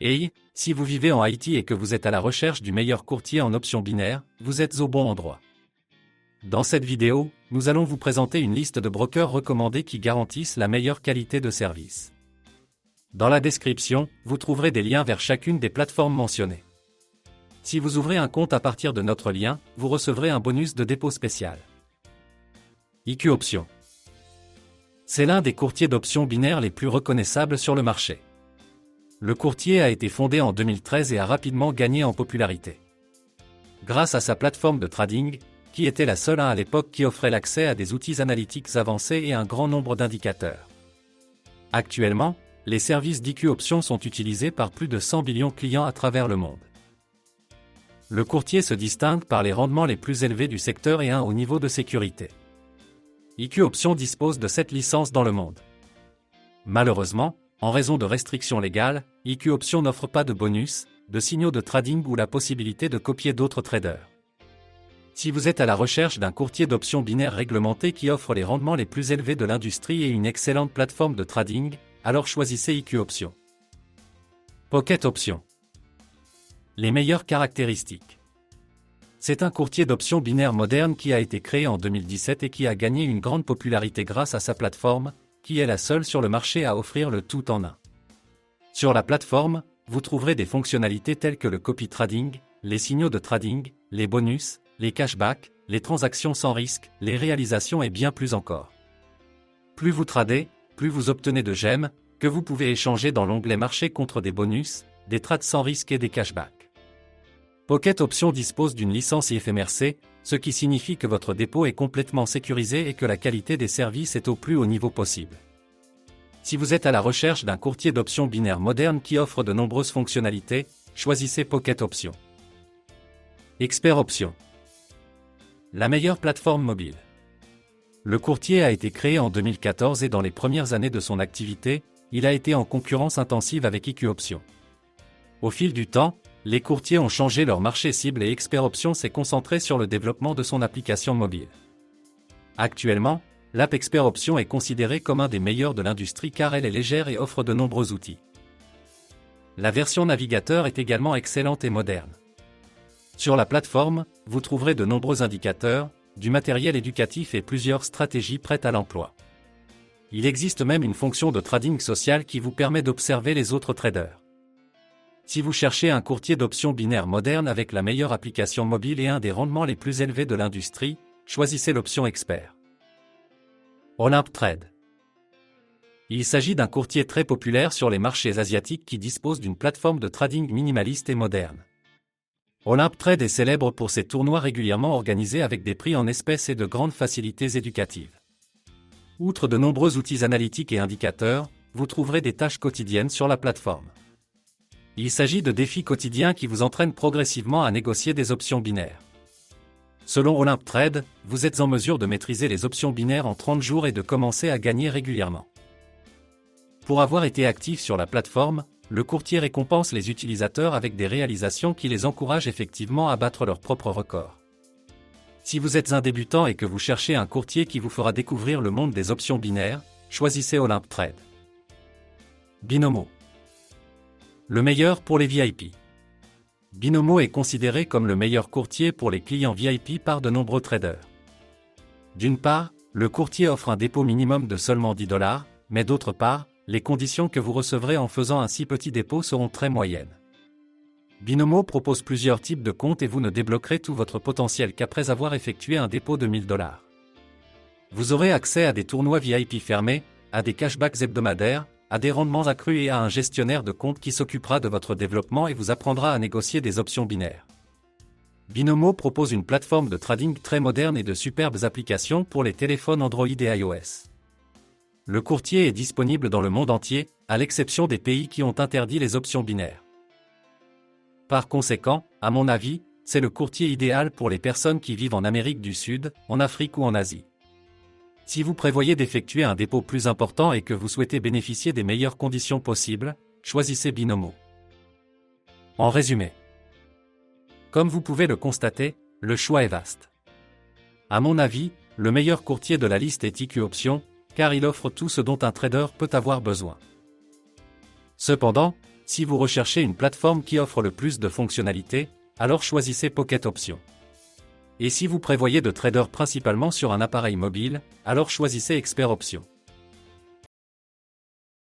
Et, si vous vivez en Haïti et que vous êtes à la recherche du meilleur courtier en options binaires, vous êtes au bon endroit. Dans cette vidéo, nous allons vous présenter une liste de brokers recommandés qui garantissent la meilleure qualité de service. Dans la description, vous trouverez des liens vers chacune des plateformes mentionnées. Si vous ouvrez un compte à partir de notre lien, vous recevrez un bonus de dépôt spécial. IQ Options. C'est l'un des courtiers d'options binaires les plus reconnaissables sur le marché. Le courtier a été fondé en 2013 et a rapidement gagné en popularité. Grâce à sa plateforme de trading, qui était la seule à l'époque qui offrait l'accès à des outils analytiques avancés et un grand nombre d'indicateurs. Actuellement, les services d'IQ Options sont utilisés par plus de 100 millions de clients à travers le monde. Le courtier se distingue par les rendements les plus élevés du secteur et un haut niveau de sécurité. IQ Options dispose de 7 licences dans le monde. Malheureusement, en raison de restrictions légales, IQ Options n'offre pas de bonus, de signaux de trading ou la possibilité de copier d'autres traders. Si vous êtes à la recherche d'un courtier d'options binaires réglementé qui offre les rendements les plus élevés de l'industrie et une excellente plateforme de trading, alors choisissez IQ Options. Pocket Options. Les meilleures caractéristiques. C'est un courtier d'options binaires moderne qui a été créé en 2017 et qui a gagné une grande popularité grâce à sa plateforme, qui est la seule sur le marché à offrir le tout en un. Sur la plateforme, vous trouverez des fonctionnalités telles que le copy trading, les signaux de trading, les bonus, les cashbacks, les transactions sans risque, les réalisations et bien plus encore. Plus vous tradez, plus vous obtenez de gemmes, que vous pouvez échanger dans l'onglet marché contre des bonus, des trades sans risque et des cashbacks. Pocket Options dispose d'une licence IFMRC, ce qui signifie que votre dépôt est complètement sécurisé et que la qualité des services est au plus haut niveau possible. Si vous êtes à la recherche d'un courtier d'options binaires moderne qui offre de nombreuses fonctionnalités, choisissez Pocket Options. Expert Options. La meilleure plateforme mobile. Le courtier a été créé en 2014 et dans les premières années de son activité, il a été en concurrence intensive avec IQ Options. Au fil du temps, les courtiers ont changé leur marché cible et Expert Options s'est concentré sur le développement de son application mobile. Actuellement, l'app Expert Options est considérée comme un des meilleurs de l'industrie car elle est légère et offre de nombreux outils. La version navigateur est également excellente et moderne. Sur la plateforme, vous trouverez de nombreux indicateurs, du matériel éducatif et plusieurs stratégies prêtes à l'emploi. Il existe même une fonction de trading social qui vous permet d'observer les autres traders. Si vous cherchez un courtier d'options binaires moderne avec la meilleure application mobile et un des rendements les plus élevés de l'industrie, choisissez l'option Expert. Olymp Trade. Il s'agit d'un courtier très populaire sur les marchés asiatiques qui dispose d'une plateforme de trading minimaliste et moderne. Olymp Trade est célèbre pour ses tournois régulièrement organisés avec des prix en espèces et de grandes facilités éducatives. Outre de nombreux outils analytiques et indicateurs, vous trouverez des tâches quotidiennes sur la plateforme. Il s'agit de défis quotidiens qui vous entraînent progressivement à négocier des options binaires. Selon Olymp Trade, vous êtes en mesure de maîtriser les options binaires en 30 jours et de commencer à gagner régulièrement. Pour avoir été actif sur la plateforme, le courtier récompense les utilisateurs avec des réalisations qui les encouragent effectivement à battre leurs propres records. Si vous êtes un débutant et que vous cherchez un courtier qui vous fera découvrir le monde des options binaires, choisissez Olymp Trade. Binomo. Le meilleur pour les VIP. Binomo est considéré comme le meilleur courtier pour les clients VIP par de nombreux traders. D'une part, le courtier offre un dépôt minimum de seulement $10, mais d'autre part, les conditions que vous recevrez en faisant un si petit dépôt seront très moyennes. Binomo propose plusieurs types de comptes et vous ne débloquerez tout votre potentiel qu'après avoir effectué un dépôt de $1000. Vous aurez accès à des tournois VIP fermés, à des cashbacks hebdomadaires, à des rendements accrus et à un gestionnaire de compte qui s'occupera de votre développement et vous apprendra à négocier des options binaires. Binomo propose une plateforme de trading très moderne et de superbes applications pour les téléphones Android et iOS. Le courtier est disponible dans le monde entier, à l'exception des pays qui ont interdit les options binaires. Par conséquent, à mon avis, c'est le courtier idéal pour les personnes qui vivent en Amérique du Sud, en Afrique ou en Asie. Si vous prévoyez d'effectuer un dépôt plus important et que vous souhaitez bénéficier des meilleures conditions possibles, choisissez Binomo. En résumé, comme vous pouvez le constater, le choix est vaste. À mon avis, le meilleur courtier de la liste est IQ Options, car il offre tout ce dont un trader peut avoir besoin. Cependant, Si vous recherchez une plateforme qui offre le plus de fonctionnalités, alors choisissez Pocket Options. Et si vous prévoyez de trader principalement sur un appareil mobile, alors choisissez Expert Options.